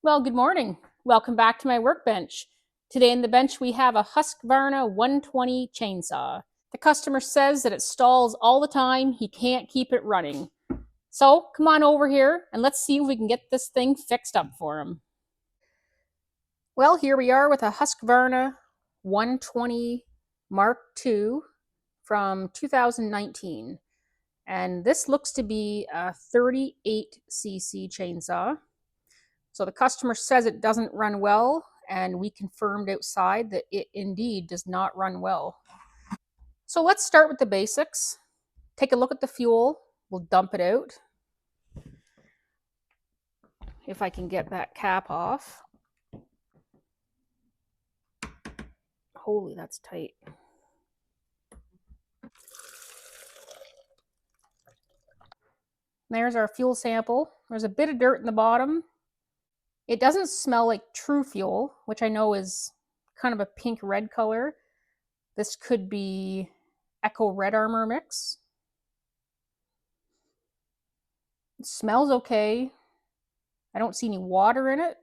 Well, good morning. Welcome back to my workbench. Today in the bench we have a Husqvarna 120 chainsaw. The customer says that it stalls all the time. He can't keep it running. So come on over here and let's see if we can get this thing fixed up for him. Well, here we are with a Husqvarna 120 Mark II from 2019. And this looks to be a 38cc chainsaw. So the customer says it doesn't run well, and we confirmed outside that it indeed does not run well. So let's start with the basics. Take a look at the fuel. We'll dump it out. If I can get that cap off. Holy, that's tight. There's our fuel sample. There's a bit of dirt in the bottom. It doesn't smell like true fuel, which I know is kind of a pink-red color. This could be Echo Red Armor mix. It smells okay. I don't see any water in it.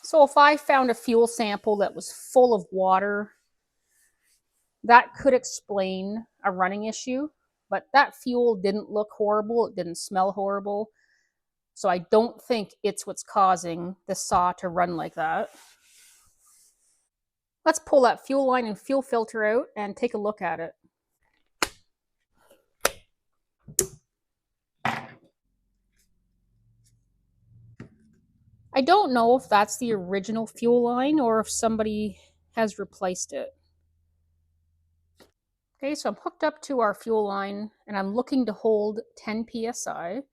So if I found a fuel sample that was full of water, that could explain a running issue. But that fuel didn't look horrible. It didn't smell horrible. So I don't think it's what's causing the saw to run like that. Let's pull that fuel line and fuel filter out and take a look at it. I don't know if that's the original fuel line or if somebody has replaced it. Okay, so I'm hooked up to our fuel line and I'm looking to hold 10 psi,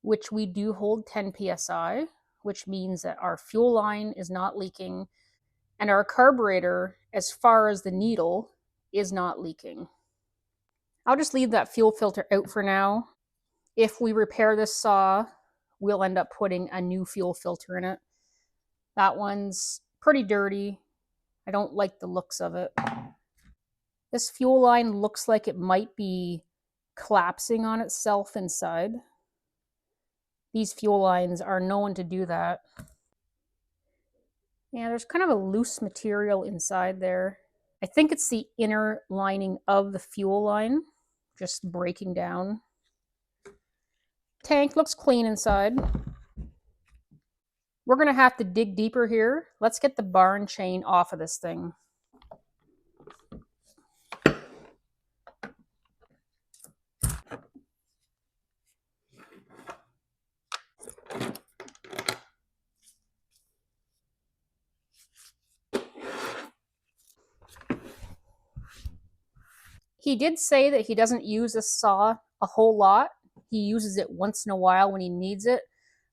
which we do hold 10 psi, which means that our fuel line is not leaking and our carburetor, as far as the needle, is not leaking. I'll just leave that fuel filter out for now. If we repair this saw, we'll end up putting a new fuel filter in it. That one's pretty dirty. I don't like the looks of it. This fuel line looks like it might be collapsing on itself inside. These fuel lines are known to do that. Yeah, there's kind of a loose material inside there. I think it's the inner lining of the fuel line just breaking down. Tank looks clean inside. We're going to have to dig deeper here. Let's get the barn chain off of this thing. He did say that he doesn't use this saw a whole lot. He uses it once in a while when he needs it.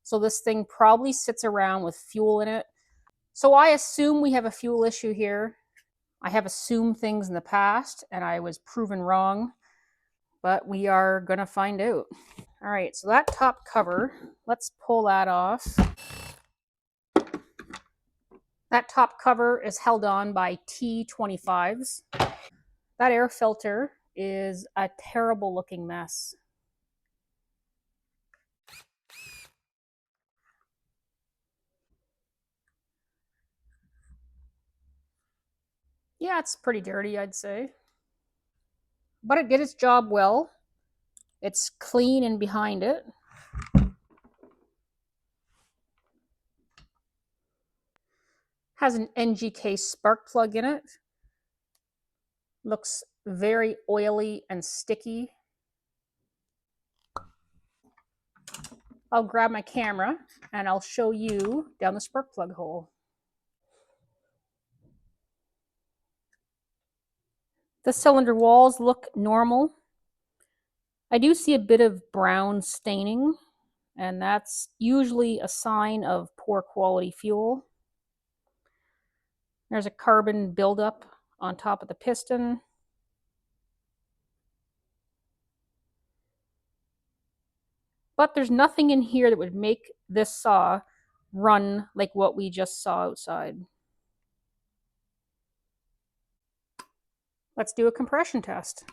So this thing probably sits around with fuel in it. So I assume we have a fuel issue here. I have assumed things in the past and I was proven wrong, but we are going to find out. All right, so that top cover, let's pull that off. That top cover is held on by T25s. That air filter is a terrible looking mess. Yeah, it's pretty dirty, I'd say. But it did its job well. It's clean in behind it. Has an NGK spark plug in it. Looks very oily and sticky. I'll grab my camera and I'll show you down the spark plug hole. The cylinder walls look normal. I do see a bit of brown staining, and that's usually a sign of poor quality fuel. There's a carbon buildup on top of the piston. But there's nothing in here that would make this saw run like what we just saw outside. Let's do a compression test.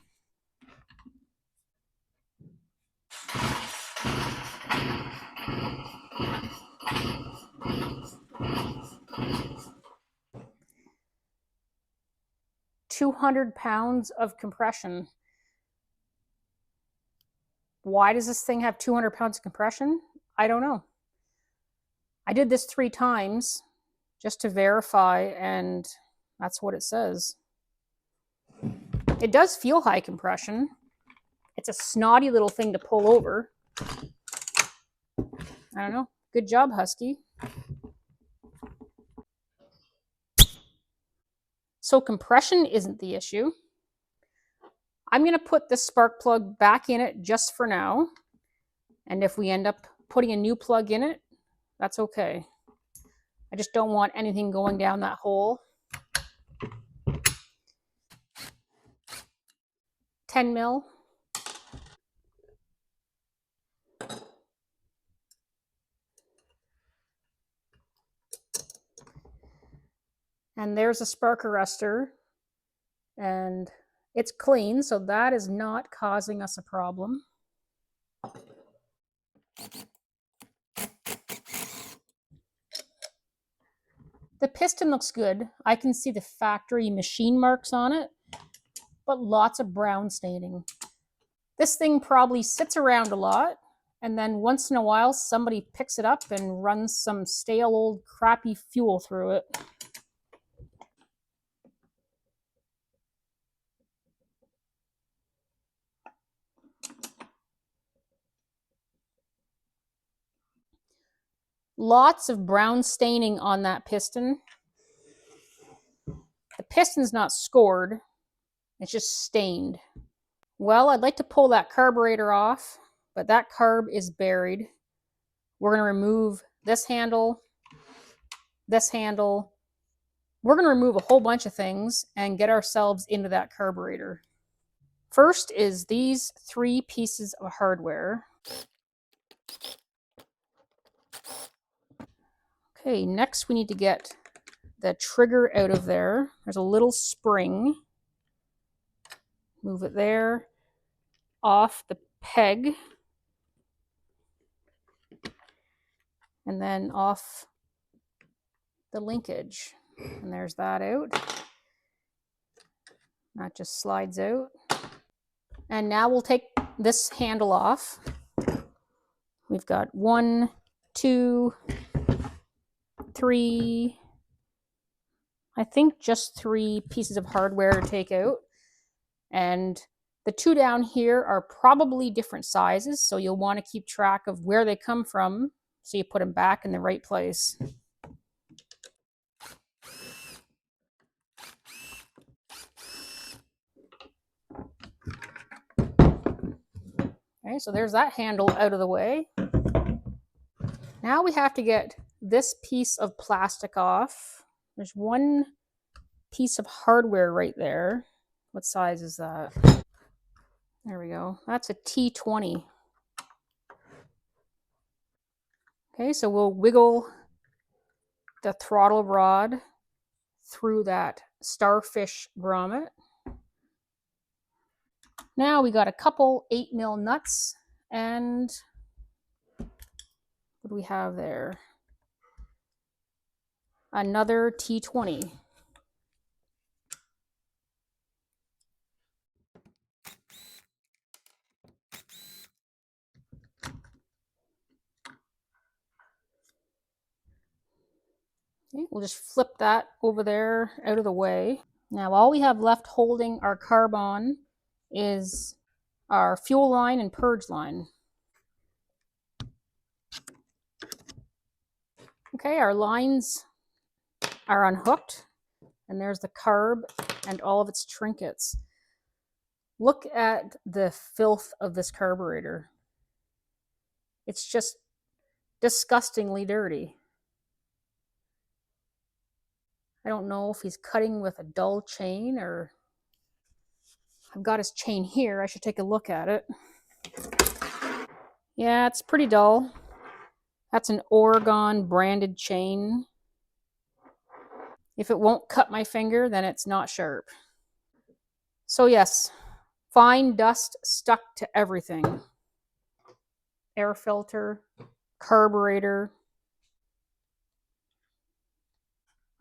£200 of compression. Why does this thing have 200 pounds of compression? I don't know. I did this 3 times just to verify, and that's what it says. It does feel high compression. It's a snotty little thing to pull over. I don't know. Good job, Husky. So compression isn't the issue. I'm going to put this spark plug back in it just for now. And if we end up putting a new plug in it, that's okay. I just don't want anything going down that hole. 10 mil. And there's a spark arrestor. And it's clean, so that is not causing us a problem. The piston looks good. I can see the factory machine marks on it, but lots of brown staining. This thing probably sits around a lot, and then once in a while somebody picks it up and runs some stale old crappy fuel through it. Lots of brown staining on that piston. The piston's not scored, it's just stained. Well, I'd like to pull that carburetor off, but that carb is buried. We're going to remove this handle, this handle. We're going to remove a whole bunch of things and get ourselves into that carburetor. First is these 3 pieces of hardware. Okay, next we need to get the trigger out of there. There's a little spring. Move it there, off the peg, and then off the linkage. And there's that out. That just slides out. And now we'll take this handle off. We've got 1, 2, 3, I think just 3 pieces of hardware to take out. And the 2 down here are probably different sizes, so you'll want to keep track of where they come from so you put them back in the right place. Okay, so there's that handle out of the way. Now we have to get this piece of plastic off. There's 1 piece of hardware right there. What size is that? There we go. That's a T20. Okay, so we'll wiggle the throttle rod through that starfish grommet. Now we got a couple 8 mil nuts, and what do we have there? Another T20. Okay, we'll just flip that over there out of the way. Now all we have left holding our carb on is our fuel line and purge line. Okay, our lines are unhooked, and there's the carb and all of its trinkets. Look at the filth of this carburetor. It's just disgustingly dirty. I don't know if he's cutting with a dull chain, or I've got his chain here. I should take a look at it. Yeah, it's pretty dull. That's an Oregon branded chain. If it won't cut my finger, then it's not sharp. So yes, fine dust stuck to everything. Air filter, carburetor.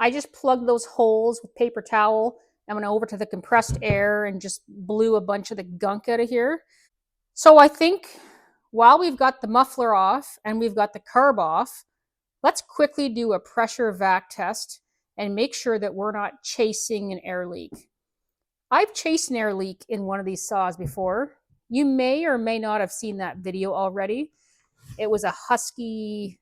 I just plugged those holes with paper towel and went over to the compressed air and just blew a bunch of the gunk out of here. So I think while we've got the muffler off and we've got the carb off, let's quickly do a pressure vac test and make sure that we're not chasing an air leak. I've chased an air leak in one of these saws before. You may or may not have seen that video already. It was a Husky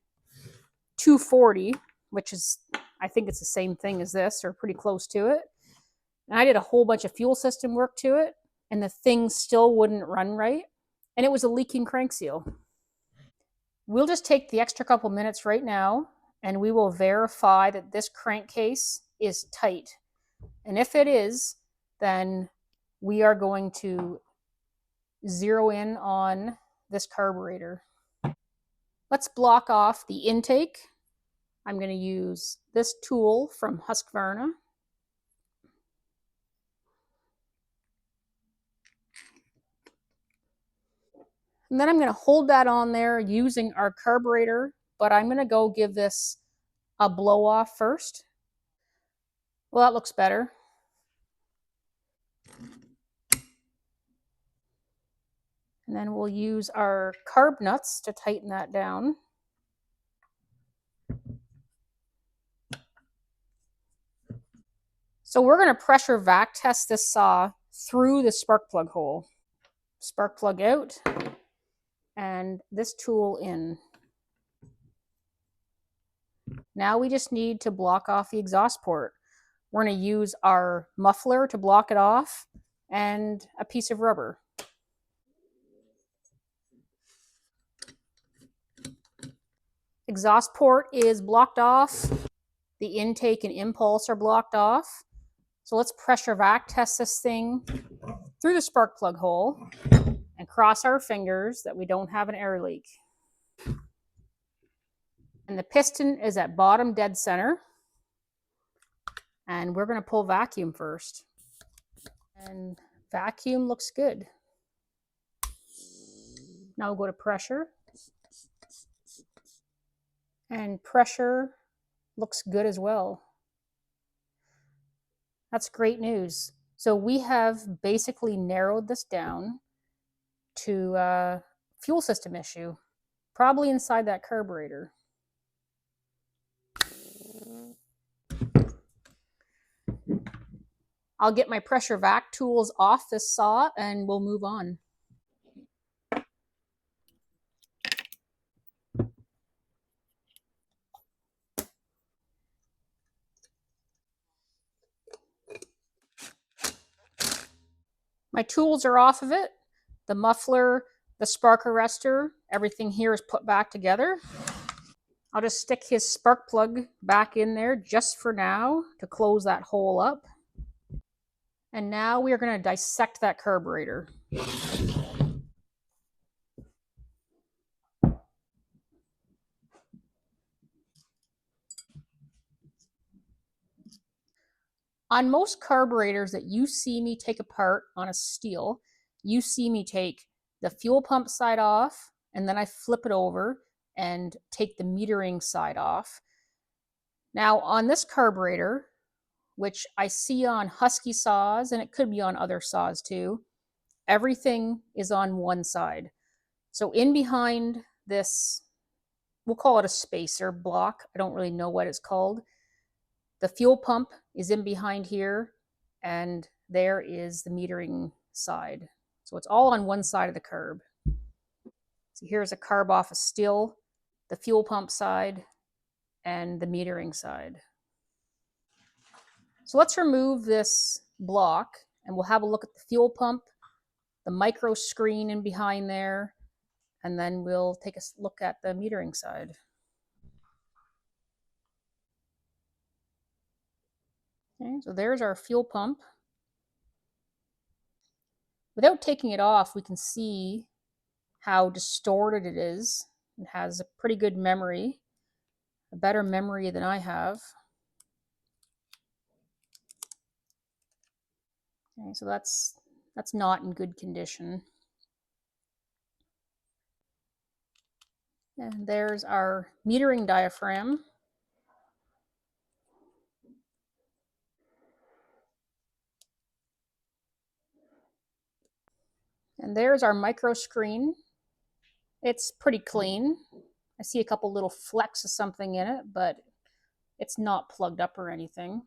240, which is, I think it's the same thing as this, or pretty close to it. And I did a whole bunch of fuel system work to it, and the thing still wouldn't run right. And it was a leaking crank seal. We'll just take the extra couple minutes right now, and we will verify that this crankcase is tight. And if it is, then we are going to zero in on this carburetor. Let's block off the intake. I'm going to use this tool from Husqvarna. And then I'm going to hold that on there using our carburetor, but I'm going to go give this a blow off first. Well, that looks better. And then we'll use our carb nuts to tighten that down. So we're going to pressure vac test this saw through the spark plug hole. Spark plug out, and this tool in. Now we just need to block off the exhaust port. We're going to use our muffler to block it off and a piece of rubber. Exhaust port is blocked off. The intake and impulse are blocked off. So let's pressure vac test this thing through the spark plug hole and cross our fingers that we don't have an air leak. And the piston is at bottom dead center. And we're going to pull vacuum first. And vacuum looks good. Now we'll go to pressure. And pressure looks good as well. That's great news. So we have basically narrowed this down to a fuel system issue, probably inside that carburetor. I'll get my pressure vac tools off this saw and we'll move on. My tools are off of it. The muffler, the spark arrestor, everything here is put back together. I'll just stick his spark plug back in there just for now to close that hole up. And now we are going to dissect that carburetor. On most carburetors that you see me take apart on a steel, you see me take the fuel pump side off, and then I flip it over and take the metering side off. Now on this carburetor, which I see on Husky saws, and it could be on other saws too, everything is on one side. So in behind this, we'll call it a spacer block. I don't really know what it's called. The fuel pump is in behind here, and there is the metering side. So it's all on one side of the carb. So here's a carb off a still, the fuel pump side, and the metering side. So let's remove this block and we'll have a look at the fuel pump, the micro screen in behind there, and then we'll take a look at the metering side. Okay, so there's our fuel pump. Without taking it off, we can see how distorted it is. It has a pretty good memory, a better memory than I have. Okay, so that's not in good condition. And there's our metering diaphragm. And there's our micro screen. It's pretty clean. I see a couple little flecks of something in it, but it's not plugged up or anything.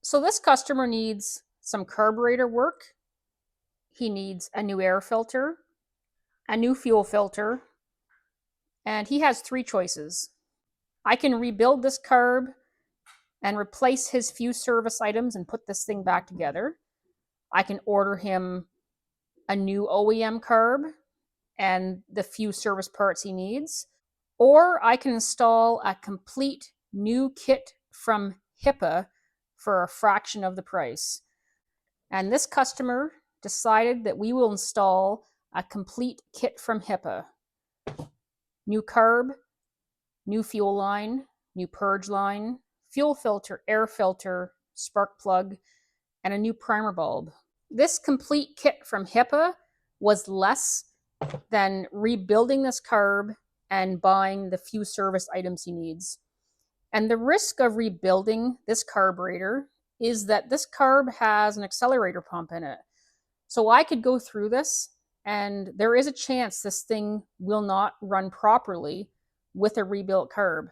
So this customer needs some carburetor work. He needs a new air filter, a new fuel filter, and he has 3 choices. I can rebuild this carb and replace his few service items and put this thing back together. I can order him a new OEM carb and the few service parts he needs, or I can install a complete new kit from Hipa for a fraction of the price. And this customer decided that we will install a complete kit from Hipa. New carb, new fuel line, new purge line, fuel filter, air filter, spark plug, and a new primer bulb. This complete kit from Hipa was less than rebuilding this carb and buying the few service items he needs. And the risk of rebuilding this carburetor is that this carb has an accelerator pump in it. So I could go through this and there is a chance this thing will not run properly with a rebuilt carb.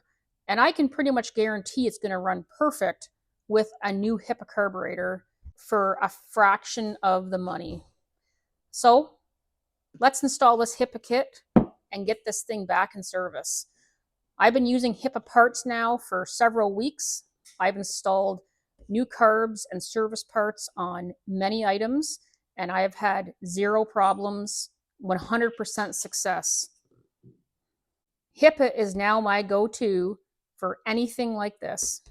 And I can pretty much guarantee it's going to run perfect with a new Hipa carburetor for a fraction of the money. So let's install this Hipa kit and get this thing back in service. I've been using hipaparts now for several weeks. I've installed new carbs and service parts on many items, and I have had 0 problems, 100% success. Hipa is now my go-to for anything like this.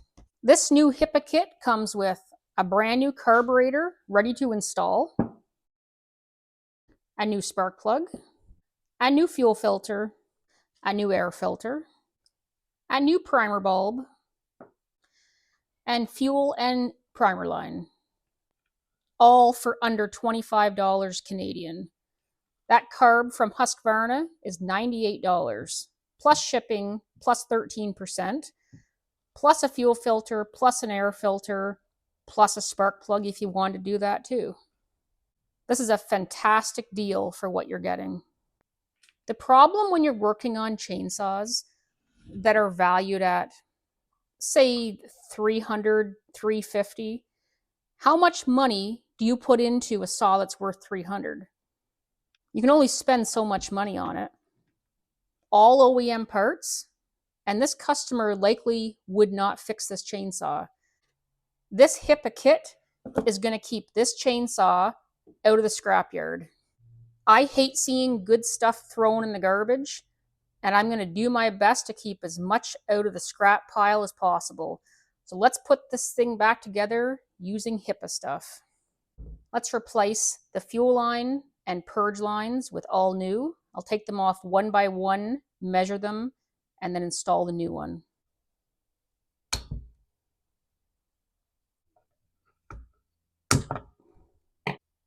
This new Hipa kit comes with a brand new carburetor ready to install, a new spark plug, a new fuel filter, a new air filter, a new primer bulb, and fuel and primer line, all for under $25 Canadian. That carb from Husqvarna is $98, plus shipping, plus 13%, plus a fuel filter, plus an air filter, plus a spark plug if you want to do that too. This is a fantastic deal for what you're getting. The problem when you're working on chainsaws that are valued at, say, $300, $350, how much money do you put into a saw that's worth $300? You can only spend so much money on it. All OEM parts, and this customer likely would not fix this chainsaw. This Hipa kit is going to keep this chainsaw out of the scrapyard. I hate seeing good stuff thrown in the garbage, and I'm going to do my best to keep as much out of the scrap pile as possible. So let's put this thing back together using Hipa stuff. Let's replace the fuel line and purge lines with all new. I'll take them off one by one, measure them, and then install the new one.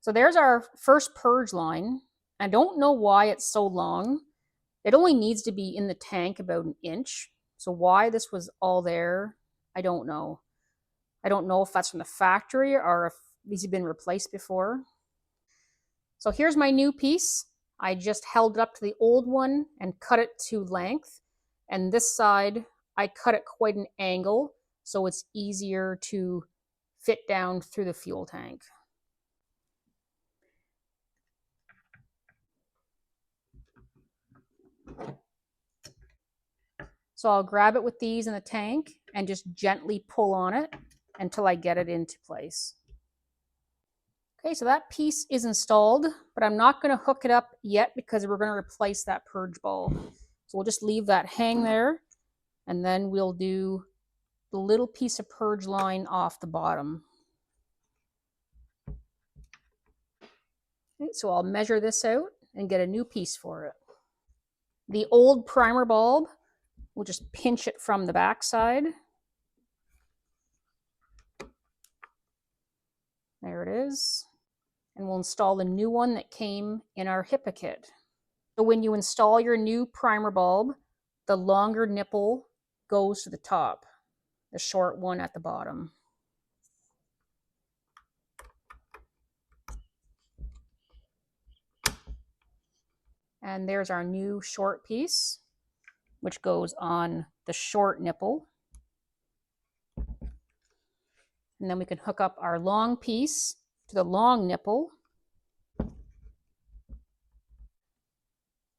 So there's our first purge line. I don't know why it's so long. It only needs to be in the tank about 1 inch. So why this was all there, I don't know. I don't know if that's from the factory or if these have been replaced before. So here's my new piece. I just held it up to the old one and cut it to length. And this side, I cut it quite an angle so it's easier to fit down through the fuel tank. So I'll grab it with these in the tank and just gently pull on it until I get it into place. Okay, so that piece is installed, but I'm not going to hook it up yet because we're going to replace that purge bulb. So we'll just leave that hang there, and then we'll do the little piece of purge line off the bottom. Okay, so I'll measure this out and get a new piece for it. The old primer bulb, we'll just pinch it from the back side. There it is. And we'll install the new one that came in our Hipa kit. So when you install your new primer bulb, the longer nipple goes to the top, the short one at the bottom. And there's our new short piece, which goes on the short nipple. And then we can hook up our long piece to the long nipple.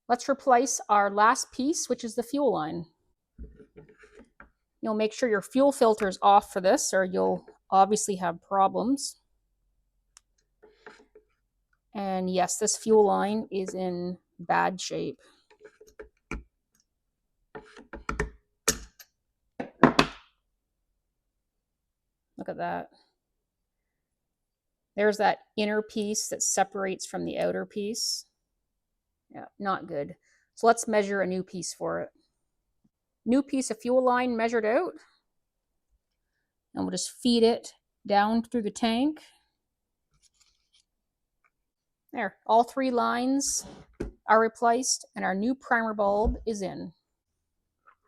Let's replace our last piece, which is the fuel line. You'll make sure your fuel filter is off for this, or you'll obviously have problems. And yes, this fuel line is in bad shape. Look at that. There's that inner piece that separates from the outer piece. Yeah, not good. So let's measure a new piece for it. New piece of fuel line measured out. And we'll just feed it down through the tank. There, all 3 lines are replaced and our new primer bulb is in.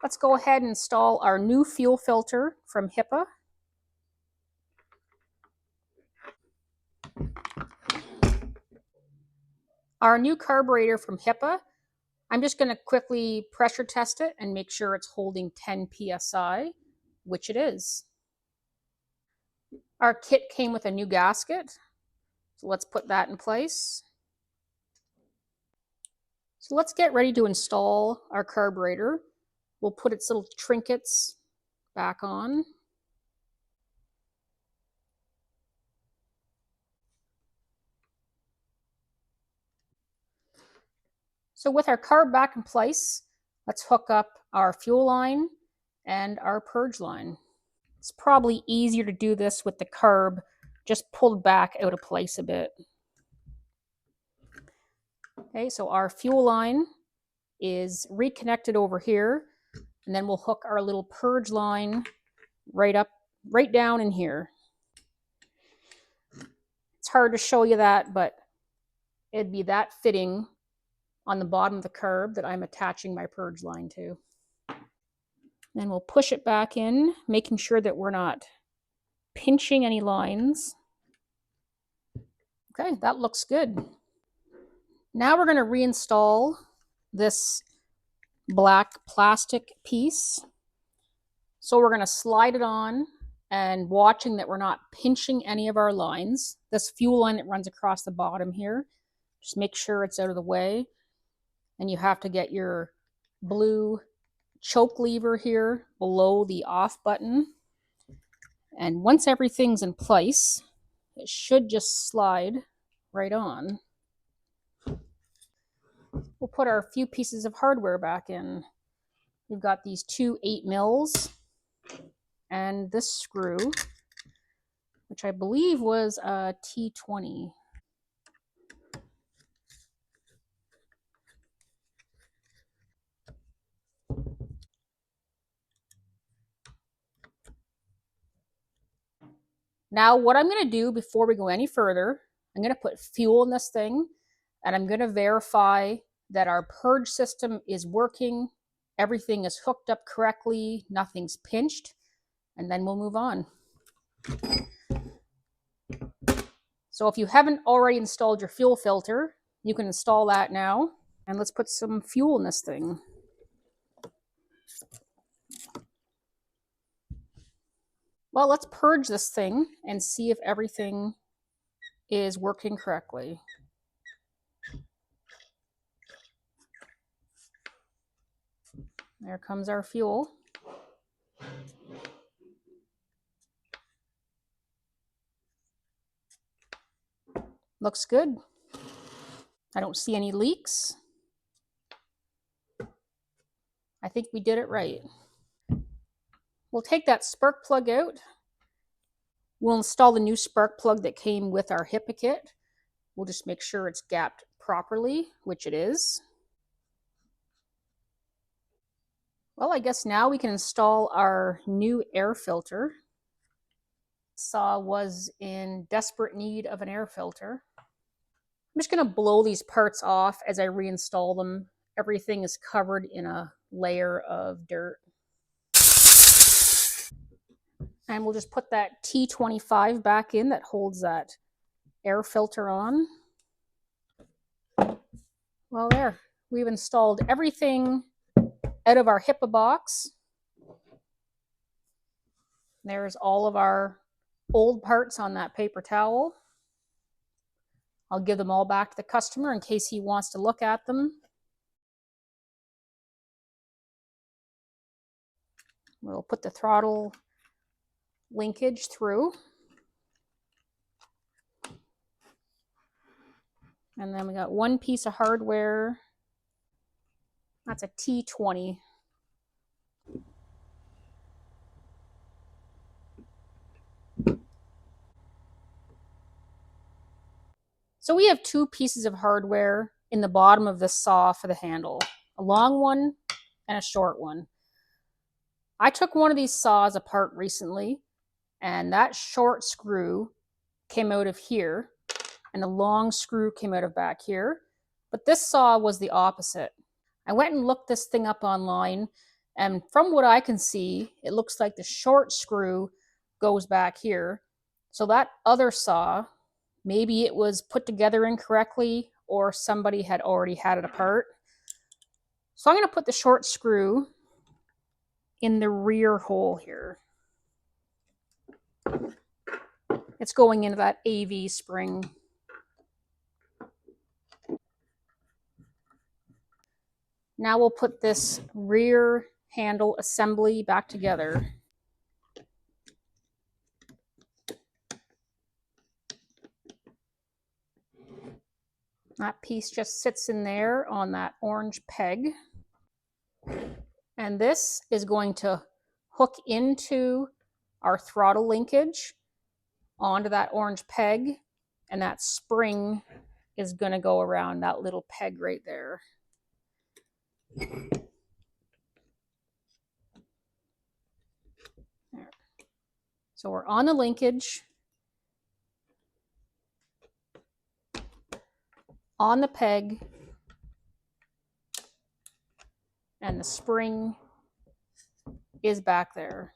Let's go ahead and install our new fuel filter from Hipa. Our new carburetor from Hipa, I'm just going to quickly pressure test it and make sure it's holding 10 psi, which it is. Our kit came with a new gasket, so let's put that in place. So let's get ready to install our carburetor. We'll put its little trinkets back on. So with our carb back in place, let's hook up our fuel line and our purge line. It's probably easier to do this with the carb just pulled back out of place a bit. Okay, so our fuel line is reconnected over here, and then we'll hook our little purge line right down in here. It's hard to show you that, but it'd be that fitting on the bottom of the carb that I'm attaching my purge line to. Then we'll push it back in, making sure that we're not pinching any lines. Okay, that looks good. Now we're going to reinstall this black plastic piece. So we're going to slide it on and watching that we're not pinching any of our lines. This fuel line that runs across the bottom here, just make sure it's out of the way. And you have to get your blue choke lever here below the off button. And once everything's in place, it should just slide right on. We'll put our few pieces of hardware back in. We've got these 2 8mm and this screw, which I believe was a T20. Now what I'm going to do before we go any further, I'm going to put fuel in this thing, and I'm going to verify that our purge system is working, everything is hooked up correctly, nothing's pinched, and then we'll move on. So if you haven't already installed your fuel filter, you can install that now. And let's put some fuel in this thing. Well, let's purge this thing and see if everything is working correctly. There comes our fuel. Looks good. I don't see any leaks. I think we did it right. We'll take that spark plug out. We'll install the new spark plug that came with our Hipa kit. We'll just make sure it's gapped properly, which it is. Well, I guess now we can install our new air filter. Saw was in desperate need of an air filter. I'm just going to blow these parts off as I reinstall them. Everything is covered in a layer of dirt. And we'll just put that T25 back in that holds that air filter on. Well, there. We've installed everything out of our Hipa box. There's all of our old parts on that paper towel. I'll give them all back to the customer in case he wants to look at them. We'll put the throttle linkage through. And then we got one piece of hardware. That's a T20. So we have two pieces of hardware in the bottom of the saw for the handle, a long one and a short one. I took one of these saws apart recently, and that short screw came out of here, and the long screw came out of back here. But this saw was the opposite. I went and looked this thing up online, and from what I can see, it looks like the short screw goes back here. So that other saw, maybe it was put together incorrectly or somebody had already had it apart. So I'm going to put the short screw in the rear hole here. It's going into that AV spring. Now we'll put this rear handle assembly back together. That piece just sits in there on that orange peg. And this is going to hook into our throttle linkage onto that orange peg, and that spring is going to go around that little peg right there. There. So we're on the linkage, on the peg, and the spring is back there.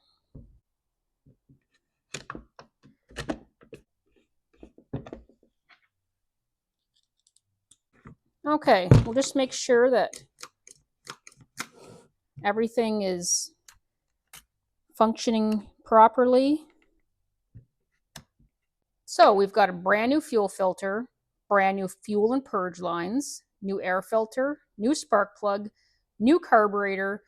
Okay, we'll just make sure that everything is functioning properly. So we've got a brand new fuel filter, brand new fuel and purge lines, new air filter, new spark plug, new carburetor.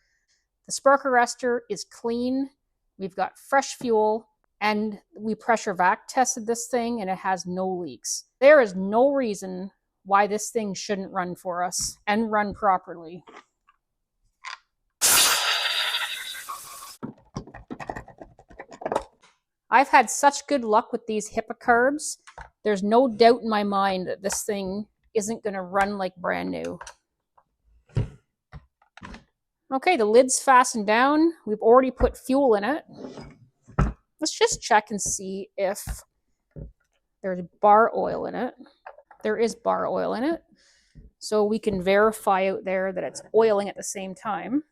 The spark arrestor is clean. We've got fresh fuel, and we pressure vac tested this thing and it has no leaks. There is no reason why this thing shouldn't run for us and run properly. I've had such good luck with these Hipa carbs. There's no doubt in my mind that this thing isn't going to run like brand new. Okay, the lid's fastened down. We've already put fuel in it. Let's just check and see if there's bar oil in it. There is bar oil in it. So we can verify out there that it's oiling at the same time.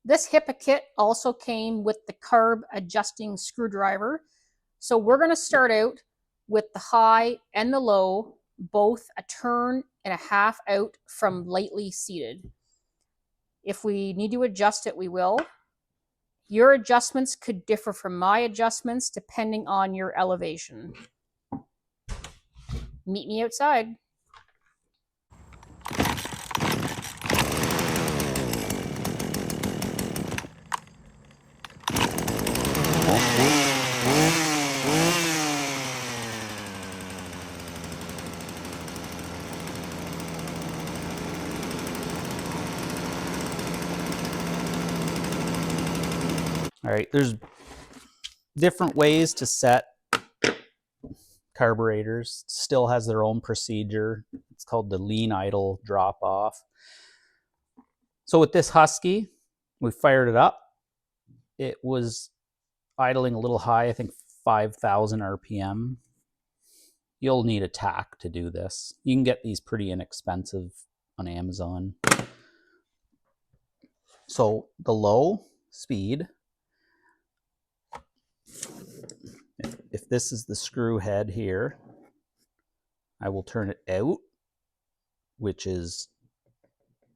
This Hipa kit also came with the carb adjusting screwdriver. So we're going to start out with the high and the low, both a turn and a half out from lightly seated. If we need to adjust it, we will. Your adjustments could differ from my adjustments depending on your elevation. Meet me outside. All right, there's different ways to set carburetors. Still has their own procedure. It's called the lean idle drop off. So with this Husky, we fired it up. It was idling a little high, I think 5,000 RPM. You'll need a tach to do this. You can get these pretty inexpensive on Amazon. So the low speed, if this is the screw head here, I will turn it out, which is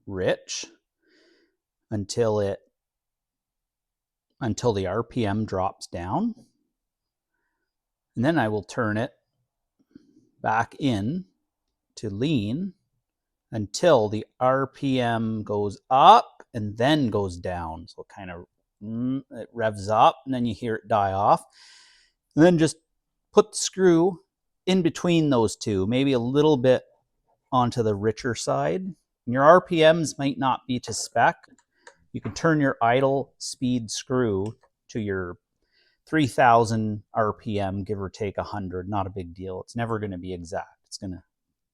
rich, until the RPM drops down. And then I will turn it back in to lean until the RPM goes up and then goes down. So it kind of it revs up and then you hear it die off. And then just put the screw in between those two, maybe a little bit onto the richer side. And your RPMs might not be to spec. You can turn your idle speed screw to your 3,000 RPM, give or take 100, not a big deal. It's never going to be exact. It's going to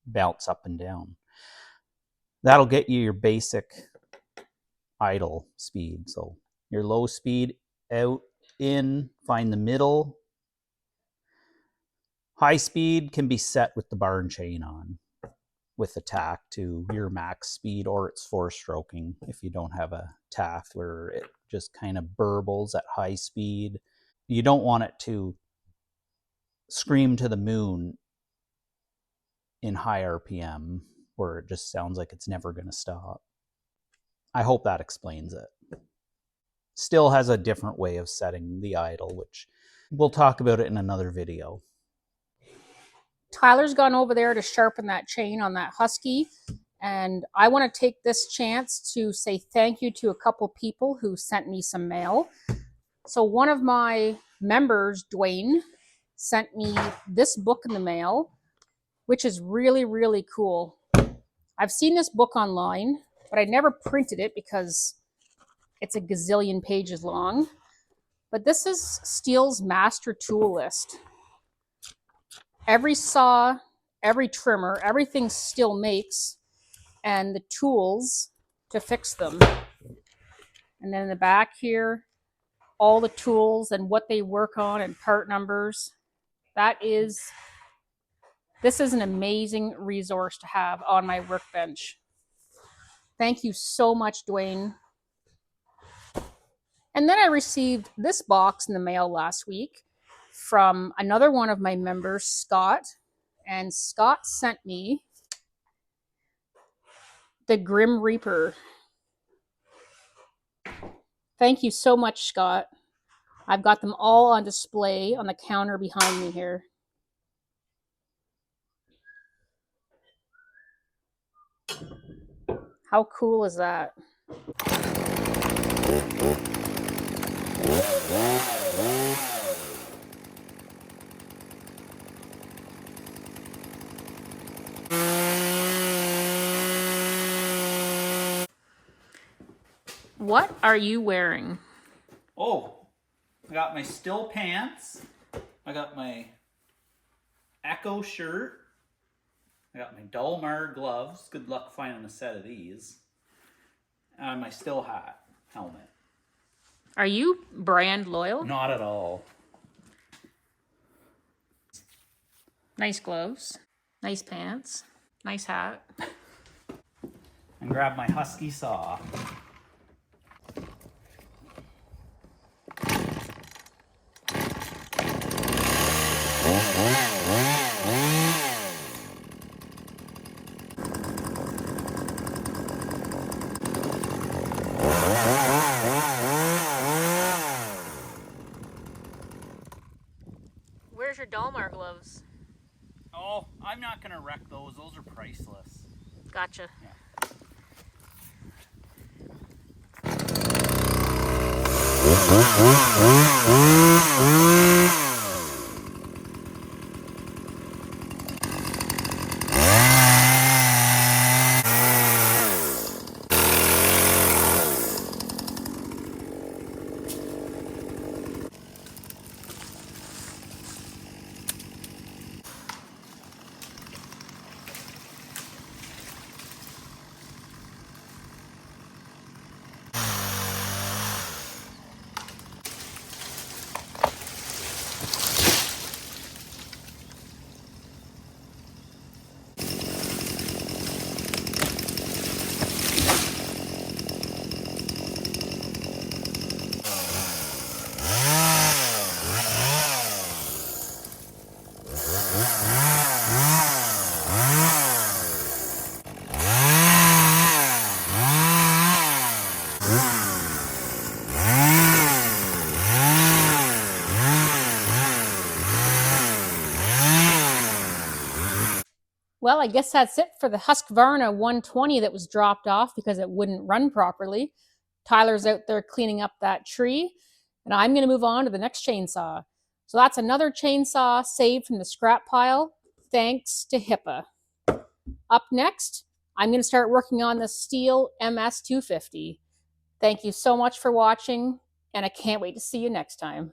bounce up and down. That'll get you your basic idle speed. So your low speed, out, in, find the middle. High speed can be set with the bar and chain on, with the tach to your max speed, or it's four-stroking if you don't have a tach where it just kind of burbles at high speed. You don't want it to scream to the moon in high RPM where it just sounds like it's never going to stop. I hope that explains it. Still has a different way of setting the idle, which we'll talk about it in another video. Tyler's gone over there to sharpen that chain on that Husky, and I want to take this chance to say thank you to a couple people who sent me some mail. So one of my members, Dwayne, sent me this book in the mail, which is really, really cool. I've seen this book online, but I never printed it because it's a gazillion pages long. But this is Stihl's master tool list. Every saw, every trimmer, everything Stihl makes, and the tools to fix them. And then in the back here, all the tools and what they work on and part numbers. This is an amazing resource to have on my workbench. Thank you so much, Dwayne. And then I received this box in the mail last week from another one of my members, Scott. And Scott sent me the Grim Reaper. Thank you so much, Scott. I've got them all on display on the counter behind me here. How cool is that? What are you wearing? Oh, I got my Stihl pants. I got my Echo shirt. I got my Dalmar gloves. Good luck finding a set of these. And my Stihl hat, helmet. Are you brand loyal? Not at all. Nice gloves. Nice pants. Nice hat. And grab my Husky saw. Where's your Dalmar gloves? Oh, I'm not going to wreck those. Those are priceless. Gotcha. Yeah. Well, I guess that's it for the Husqvarna 120 that was dropped off because it wouldn't run properly. Tyler's out there cleaning up that tree, and I'm going to move on to the next chainsaw. So that's another chainsaw saved from the scrap pile, thanks to Hipa. Up next, I'm going to start working on the Stihl MS250. Thank you so much for watching, and I can't wait to see you next time.